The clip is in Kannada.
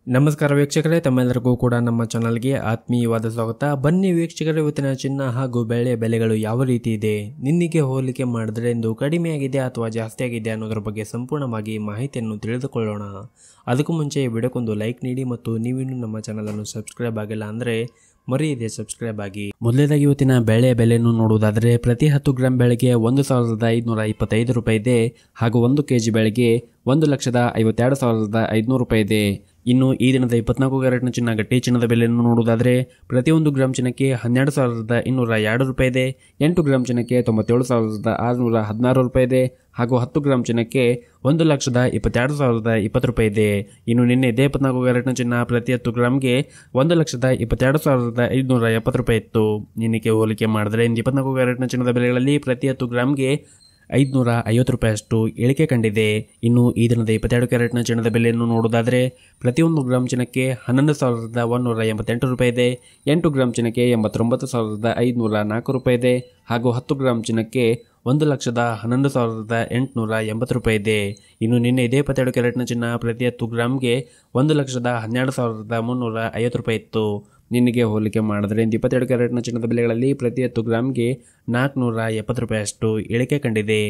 ನಮಸ್ಕಾರ ವೀಕ್ಷಕರೇ, ತಮ್ಮೆಲ್ಲರಿಗೂ ಕೂಡ ನಮ್ಮ ಚಾನಲ್ಗೆ ಆತ್ಮೀಯವಾದ ಸ್ವಾಗತ. ಬನ್ನಿ ವೀಕ್ಷಕರೇ, ಇವತ್ತಿನ ಚಿನ್ನ ಹಾಗೂ ಬೆಳ್ಳಿಯ ಬೆಲೆಗಳು ಯಾವ ರೀತಿ ಇದೆ, ನಿನ್ನೆಗೆ ಹೋಲಿಕೆ ಮಾಡಿದ್ರೆ ಇಂದು ಕಡಿಮೆ ಆಗಿದೆ ಅಥವಾ ಜಾಸ್ತಿ ಆಗಿದೆ ಅನ್ನೋದ್ರ ಬಗ್ಗೆ ಸಂಪೂರ್ಣವಾಗಿ ಮಾಹಿತಿಯನ್ನು ತಿಳಿದುಕೊಳ್ಳೋಣ. ಅದಕ್ಕೂ ಮುಂಚೆ ವಿಡಿಯೋಕ್ಕೊಂದು ಲೈಕ್ ನೀಡಿ ಮತ್ತು ನೀವಿನ್ನೂ ನಮ್ಮ ಚಾನಲನ್ನು ಸಬ್ಸ್ಕ್ರೈಬ್ ಆಗಿಲ್ಲ ಅಂದರೆ ಮರೆಯದೆ ಸಬ್ಸ್ಕ್ರೈಬ್ ಆಗಿ. ಮೊದಲನೇದಾಗಿ ಇವತ್ತಿನ ಬೆಳೆಯ ಬೆಲೆಯನ್ನು ನೋಡುವುದಾದರೆ ಪ್ರತಿ 10 ಗ್ರಾಂ ಬೆಳೆಗೆ 1,525 ರೂಪಾಯಿ ಇದೆ ಹಾಗೂ 1 kg ಬೆಳೆಗೆ 1,52,500 ರೂಪಾಯಿ ಇದೆ. ಇನ್ನು ಈ ದಿನದ 24 ಕ್ಯಾರೆಟ್ನ ಚಿನ್ನ ಗಟ್ಟಿ ಚಿನ್ನದ ಬೆಲೆಯನ್ನು ನೋಡುವುದಾದರೆ ಪ್ರತಿ 1 ಗ್ರಾಂ ಚಿನ್ನಕ್ಕೆ 12,202 ರೂಪಾಯಿ ಇದೆ. 8 ಗ್ರಾಂ ಚಿನ್ನಕ್ಕೆ 97,616 ರೂಪಾಯಿ ಇದೆ ಹಾಗೂ 10 ಗ್ರಾಂ ಚಿನ್ನಕ್ಕೆ 1,22,020 ರೂಪಾಯಿ ಇದೆ. ಇನ್ನು ನಿನ್ನೆ ಇದೇ 24 ಕ್ಯಾರೆಟ್ನ ಚಿನ್ನ ಪ್ರತಿ 10 ಗ್ರಾಮ್ಗೆ 1,22,570 ರೂಪಾಯಿ ಇತ್ತು. ನಿನ್ನೆಗೆ ಹೋಲಿಕೆ ಮಾಡಿದ್ರೆ ಇಂದು 24 ಕ್ಯಾರೆಟ್ನ ಚಿನ್ನದ ಬೆಲೆಗಳಲ್ಲಿ ಪ್ರತಿ 10 ಗ್ರಾಮ್ಗೆ 550 ರೂಪಾಯಿಯಷ್ಟು ಇಳಿಕೆ ಕಂಡಿದೆ. ಇನ್ನು ಈ ದಿನದ 22 ಕ್ಯಾರೆಟ್ನ ಚಿನ್ನದ ಬೆಲೆಯನ್ನು ನೋಡುವುದಾದರೆ ಪ್ರತಿ 1 ಗ್ರಾಂ ಚಿನ್ನಕ್ಕೆ 11,188 ರೂಪಾಯಿ ಇದೆ. 8 ಗ್ರಾಂ ಚಿನ್ನಕ್ಕೆ 89,504 ರೂಪಾಯಿ ಇದೆ ಹಾಗೂ 10 ಗ್ರಾಂ ಚಿನ್ನಕ್ಕೆ 1,11,880 ರೂಪಾಯಿ ಇದೆ. ಇನ್ನು ನಿನ್ನೆ ಇದೇ 22 ಕ್ಯಾರೆಟ್ನ ಚಿನ್ನ ಪ್ರತಿ 10 ಗ್ರಾಮ್ಗೆ 1,12,350 ರೂಪಾಯಿ ಇತ್ತು. ನಿನ್ನೆಗೆ ಹೋಲಿಕೆ ಮಾಡಿದ್ರೆ 22 ಕ್ಯಾರೆಟ್ನ ಚಿನ್ನದ ಬೆಲೆಗಳಲ್ಲಿ ಪ್ರತಿ 10 ಗ್ರಾಮ್ಗೆ 470 ರೂಪಾಯಿಯಷ್ಟು ಇಳಿಕೆ ಕಂಡಿದೆ.